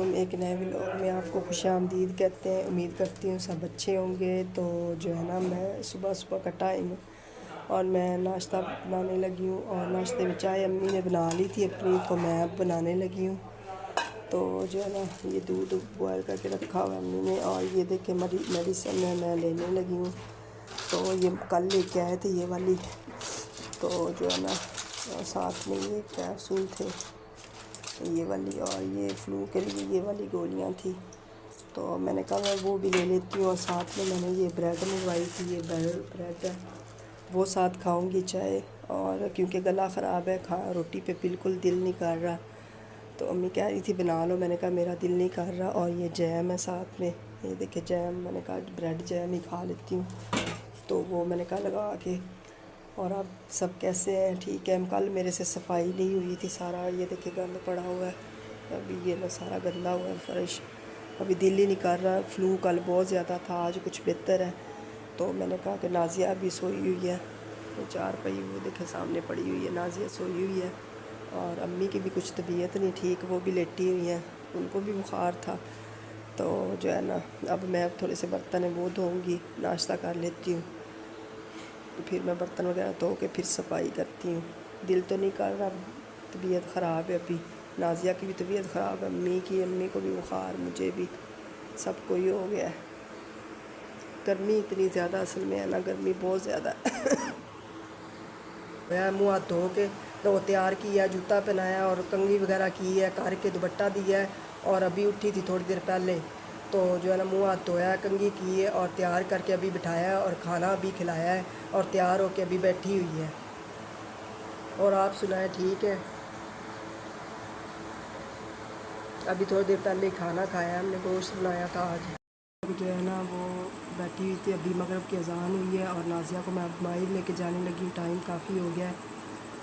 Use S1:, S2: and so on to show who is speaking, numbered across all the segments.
S1: علیکم، ایک نئے ولاگ میں آپ کو خوش آمدید کہتے ہیں۔ امید کرتی ہوں سب اچھے ہوں گے۔ تو جو ہے نا، میں صبح کا ٹائم اور میں ناشتہ بنانے لگی ہوں، اور ناشتے میں چائے امی نے بنا لی تھی اپنی، تو میں اب بنانے لگی ہوں۔ تو جو ہے نا، یہ دودھ بوائل کر کے رکھا ہوا امی نے، اور یہ دیکھیں میڈیسن میں لینے لگی ہوں۔ تو یہ کل لے کے آئے تھے یہ والی، تو جو ہے نا ساتھ میں یہ کیپسول تھے یہ والی، اور یہ فلو کے لیے یہ والی گولیاں تھیں۔ تو میں نے کہا میں وہ بھی لے لیتی ہوں، اور ساتھ میں نے یہ بریڈ منگوائی تھی، یہ بریڈ ہے وہ ساتھ کھاؤں گی چائے، اور کیونکہ گلا خراب ہے، روٹی پہ بالکل دل نہیں کر رہا۔ تو امی کہہ رہی تھی بنا لو، میں نے کہا میرا دل نہیں کر رہا۔ اور یہ جیم ہے ساتھ میں، یہ دیکھیں جیم، میں نے کہا بریڈ جیم ہی کھا لیتی ہوں، تو وہ میں نے کہا لگا کے۔ اور اب سب کیسے ہیں؟ ٹھیک ہے۔ کل میرے سے صفائی نہیں ہوئی تھی، سارا یہ دیکھیں گند پڑا ہوا ہے، ابھی یہ نا سارا گندا ہوا ہے فرش، ابھی دل ہی نہیں کر رہا۔ فلو کل بہت زیادہ تھا، آج کچھ بہتر ہے۔ تو میں نے کہا کہ نازیہ بھی سوئی ہوئی ہے، وہ چار پئی وہ دیکھیں سامنے پڑی ہوئی ہے، نازیہ سوئی ہوئی ہے، اور امی کی بھی کچھ طبیعت نہیں ٹھیک، وہ بھی لیٹی ہوئی ہیں، ان کو بھی بخار تھا۔ تو جو ہے نا، اب میں تھوڑے سے برتن ہیں وہ دھوؤں گی، ناشتہ کر لیتی ہوں، پھر میں برتن وغیرہ دھو کے پھر صفائی کرتی ہوں۔ دل تو نہیں کر رہا، طبیعت خراب ہے ابھی، نازیہ کی بھی طبیعت خراب ہے، امی کو بھی بخار، مجھے بھی، سب کو ہی ہو گیا ہے۔ گرمی اتنی زیادہ اصل میں ہے نا، گرمی بہت زیادہ ہے۔ میں منہ ہاتھ دھو کے تو تیار کیا، جوتا پہنایا اور کنگھی وغیرہ کی ہے، کر کے دوپٹہ دیا ہے، اور ابھی اٹھی تھی تھوڑی دیر پہلے، تو جو ہے نا منہ ہاتھ دھویا، کنگھی کی ہے، اور تیار کر کے ابھی بٹھایا ہے، اور کھانا ابھی کھلایا ہے، اور تیار ہو کے ابھی بیٹھی ہوئی ہے۔ اور آپ سنائیں، ٹھیک ہے؟ ابھی تھوڑی دیر پہلے ہی کھانا کھایا، ہم نے گوشت بنایا تھا آج۔ ابھی جو ہے نا وہ بیٹھی ہوئی تھی، ابھی مغرب کی اذان ہوئی ہے، اور نازیہ کو میں اب باہر لے کے جانے لگی ہوں، ٹائم کافی ہو گیا ہے۔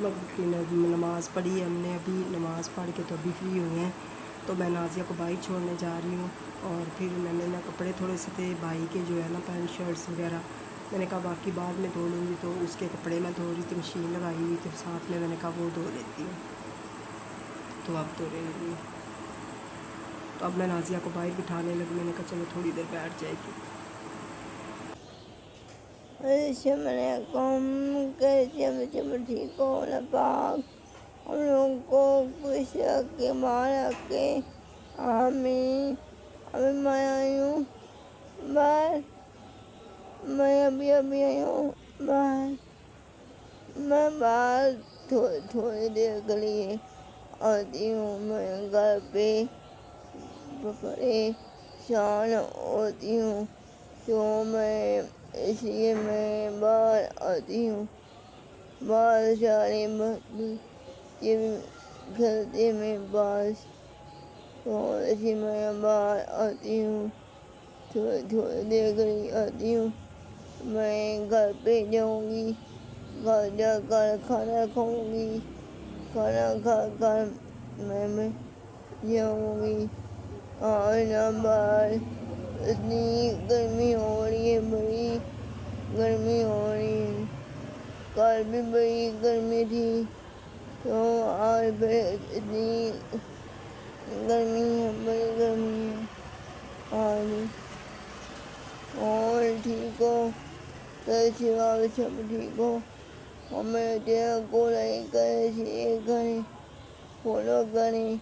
S1: مغرب کی نماز پڑھی ہے ہم نے، ابھی نماز پڑھ کے تو ابھی فری ہوئے ہیں، تو میں نازیہ کو باہر چھوڑنے جا رہی ہوں۔ اور پھر میں نے نا کپڑے تھوڑے سے تھے بھائی کے، جو ہے نا پینٹ شرٹس وغیرہ، میں نے کہا باقی بعد میں دھو لوں گی، تو اس کے کپڑے میں دھو رہی تھی، مشین لگائی ہوئی تھی ساتھ میں نے کہا وہ دھو لیتی ہوں، تو اب دھونے لگی ہوں۔ تو اب میں نازیہ کو باہر بٹھانے لگی، میں نے کہا چلو تھوڑی دیر بیٹھ جائے گی۔
S2: السلام علیکم، کیسے بچے ٹھیک ہو نا پاک، ہم لوگ کو خوش رکھے، ماں رکھے، آمین۔ ابھی میں آئی ہوں باہر، میں ابھی آئی ہوں باہر، میں باہر تھوڑی دیر کے لیے آتی ہوں، میں گھر پہ پریشان ہوتی ہوں، تو میں اس لیے میں باہر آتی ہوں، باہر سارے کھیلتے میں باہر، تو اسی میں باہر آتی ہوں، تھوڑی دیر کے لیے آتی ہوں۔ میں گھر پہ جاؤں گی، گھر جا کر کھانا کھاؤں گی، کھانا کھا کر میں جاؤں گی، اور نہ باہر اتنی گرمی ہو رہی ہے، بڑی گرمی ہو رہی ہے، کل بھی بڑی گرمی تھی، تو آج بھی اتنی گرمی ہے، بڑی گرمی ہے آج۔ اور ٹھیک ہو؟ کیسے آپ سب ٹھیک ہو؟ ہمیں چینل کو لائک کریں، شیئر کریں، فالو کریں،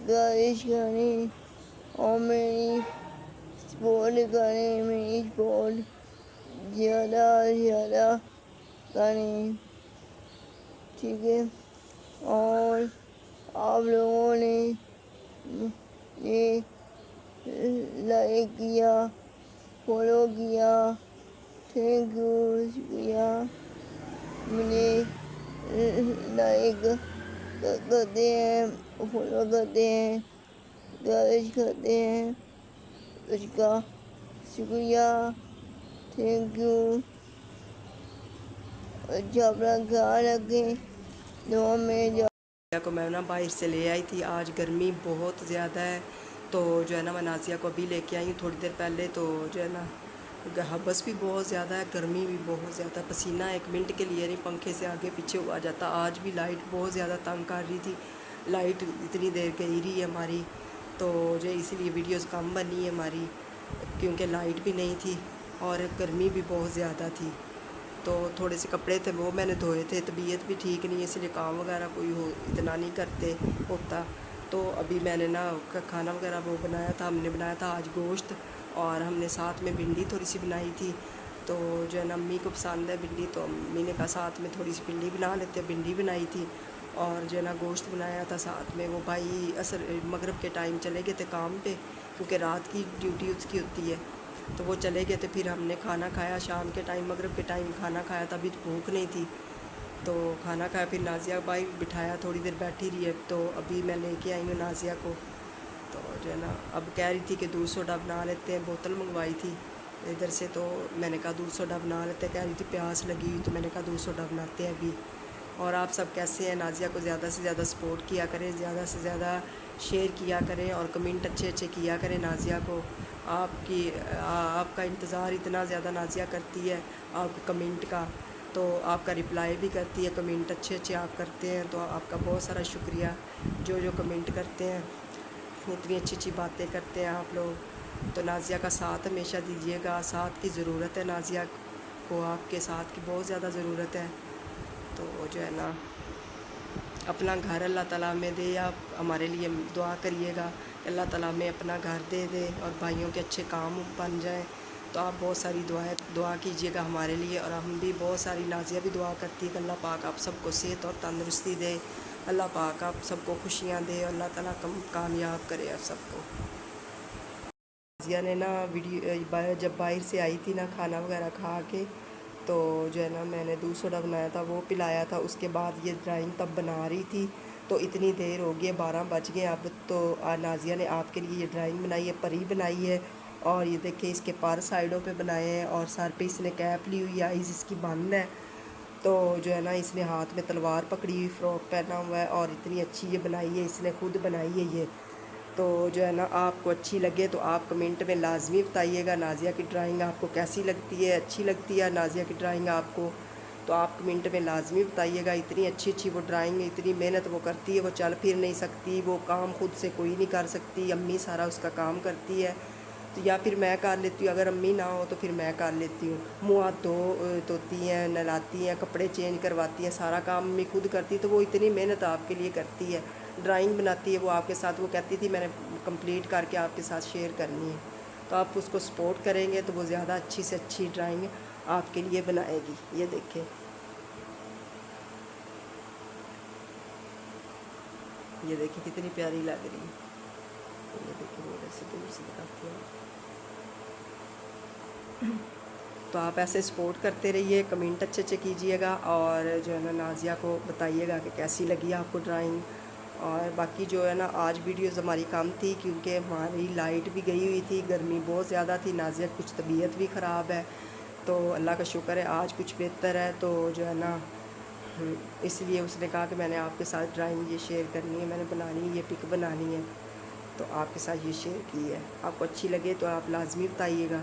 S2: گائش کریں، اور میری سپورٹ کریں، میری سپورٹ زیادہ سے زیادہ کریں، ٹھیک ہے؟ اور آپ لوگوں نے یہ لائک کیا، فالو کیا، تھینک یو، شکریہ۔ مجھے لائک کرتے ہیں، فالو کرتے ہیں، گائش کرتے ہیں، اس کا شکریہ، تھینک یو۔ اچھا، اپنا خیال رکھیں، دعا میں
S1: نازیہ کو میں نا باہر سے لے آئی تھی، آج گرمی بہت زیادہ ہے، تو جو ہے نا میں نازیہ کو ابھی لے کے آئی ہوں تھوڑی دیر پہلے، تو جو ہے نا حبس بھی بہت زیادہ ہے، گرمی بھی بہت زیادہ، پسینہ ایک منٹ کے لیے نہیں پنکھے سے آگے پیچھے ہوا جاتا۔ آج بھی لائٹ بہت زیادہ تنگ کر رہی تھی، لائٹ اتنی دیر گئی رہی ہے ہماری، تو جو اسی لیے ویڈیوز کم بنی ہے ہماری، کیونکہ لائٹ بھی نہیں تھی اور گرمی بھی بہت زیادہ تھی۔ تو تھوڑے سے کپڑے تھے وہ میں نے دھوئے تھے، طبیعت بھی ٹھیک نہیں ہے اس لیے کام وغیرہ کوئی اتنا نہیں کرتے ہوتا۔ تو ابھی میں نے نا کھانا وغیرہ وہ بنایا تھا، ہم نے بنایا تھا آج گوشت، اور ہم نے ساتھ میں بھنڈی تھوڑی سی بنائی تھی۔ تو جو ہے نا امی کو پسند ہے بھنڈی، تو امی نے کہا ساتھ میں تھوڑی سی بھنڈی بنا لیتے، بھنڈی بنائی تھی اور جو ہے نا گوشت بنایا تھا ساتھ میں۔ وہ بھائی مغرب کے ٹائم چلے گئے تھے کام پہ، کیونکہ رات کی ڈیوٹی اس کی ہوتی ہے، تو وہ چلے گئے تھے۔ پھر ہم نے کھانا کھایا شام کے ٹائم، مغرب کے ٹائم کھانا کھایا تھا، ابھی بھوک نہیں تھی تو کھانا کھایا۔ پھر نازیہ بھائی بٹھایا، تھوڑی دیر بیٹھی رہی ہے، تو ابھی میں لے کے آئی ہوں نازیہ کو۔ تو جو ہے نا اب کہہ رہی تھی کہ دودھ سوڈا بنا لیتے ہیں، بوتل منگوائی تھی ادھر سے، تو میں نے کہا دودھ سوڈا بنا لیتے ہیں۔ کہہ رہی تھی پیاس لگی ہوئی، تو میں نے کہا دودھ سوڈا بناتے ہیں ابھی۔ اور آپ سب کیسے ہیں؟ نازیہ کو زیادہ سے زیادہ سپورٹ کیا کریں، زیادہ سے زیادہ شیئر کیا کریں اور کمنٹ اچھے اچھے کیا کریں نازیہ کو۔ آپ کا انتظار اتنا زیادہ نازیہ کرتی ہے آپ کے کمنٹ کا، تو آپ کا رپلائی بھی کرتی ہے، کمنٹ اچھے اچھے آپ کرتے ہیں، تو آپ کا بہت سارا شکریہ جو کمنٹ کرتے ہیں، اتنی اچھی اچھی باتیں کرتے ہیں آپ لوگ۔ تو نازیہ کا ساتھ ہمیشہ دیجیے گا، ساتھ کی ضرورت ہے نازیہ کو، آپ کے ساتھ کی بہت زیادہ ضرورت ہے۔ تو جو ہے نا اپنا گھر اللہ تعالیٰ میں دے، آپ ہمارے لیے دعا کریے گا کہ اللہ تعالیٰ میں اپنا گھر دے دے اور بھائیوں کے اچھے کام بن جائیں۔ تو آپ بہت ساری دعا کیجیے گا ہمارے لیے، اور ہم بھی بہت ساری، نازیہ بھی دعا کرتی ہے کہ اللہ پاک آپ سب کو صحت اور تندرستی دے، اللہ پاک آپ سب کو خوشیاں دے، اور اللہ تعالیٰ کامیاب کرے آپ سب کو۔ نازیہ نے نا جب باہر سے آئی تھی نا کھانا وغیرہ کھا کے، تو جو ہے نا میں نے دودھ سوڈا بنایا تھا وہ پلایا تھا، اس کے بعد یہ ڈرائنگ تب بنا رہی تھی، تو اتنی دیر ہو گئی، 12 بج گئے اب۔ تو نازیہ نے آپ کے لیے یہ ڈرائنگ بنائی ہے، پری بنائی ہے، اور یہ دیکھیں اس کے پر سائڈوں پہ بنائے ہیں، اور سر پہ اس نے کیپ لی ہوئی ہے، آئیز اس کی بند ہے۔ تو جو ہے نا اس نے ہاتھ میں تلوار پکڑی ہوئی، فراک پہنا ہوا ہے، اور اتنی اچھی یہ بنائی ہے، اس نے خود بنائی ہے یہ۔ تو جو ہے نا آپ کو اچھی لگے تو آپ کمنٹ میں لازمی بتائیے گا نازیہ کی ڈرائنگ آپ کو کیسی لگتی ہے، اچھی لگتی ہے نازیہ کی ڈرائنگ آپ کو، تو آپ کمنٹ میں لازمی بتائیے گا۔ اتنی اچھی اچھی وہ ڈرائنگ، اتنی محنت وہ کرتی ہے، وہ چل پھر نہیں سکتی، وہ کام خود سے کوئی نہیں کر سکتی، امی سارا اس کا کام کرتی ہے، تو یا پھر میں کر لیتی ہوں، اگر امی نہ ہو تو پھر میں کر لیتی ہوں، منہ ہاتھ دھوتی ہیں، نہلاتی ہیں، کپڑے چینج کرواتی ہیں، سارا کام امی خود کرتی ہے، تو وہ اتنی محنت آپ کے لیے کرتی ہے، ڈرائنگ بناتی ہے وہ آپ کے ساتھ، وہ کہتی تھی میں نے کمپلیٹ کر کے آپ کے ساتھ شیئر کرنی ہے، تو آپ اس کو سپورٹ کریں گے تو وہ زیادہ اچھی سے اچھی ڈرائنگ آپ کے لیے بنائے گی۔ یہ دیکھیں، یہ دیکھیں کتنی پیاری لگ رہی ہے، یہ دیکھیں وہ ایسے دور سے دکھاتی ہیں۔ تو آپ ایسے سپورٹ کرتے رہیے، کمنٹ اچھے اچھے کیجیے گا، اور جو ہے نا نازیہ کو بتائیے گا کہ کیسی لگی آپ کو ڈرائنگ۔ اور باقی جو ہے نا آج ویڈیوز ہماری کم تھی کیونکہ ہماری لائٹ بھی گئی ہوئی تھی، گرمی بہت زیادہ تھی، نازیہ کچھ طبیعت بھی خراب ہے، تو اللہ کا شکر ہے آج کچھ بہتر ہے، تو جو ہے نا اس لیے اس نے کہا کہ میں نے آپ کے ساتھ ڈرائنگ یہ شیئر کرنی ہے، میں نے بنانی ہے، یہ پک بنانی ہے، تو آپ کے ساتھ یہ شیئر کی ہے۔ آپ کو اچھی لگے تو آپ لازمی بتائیے گا۔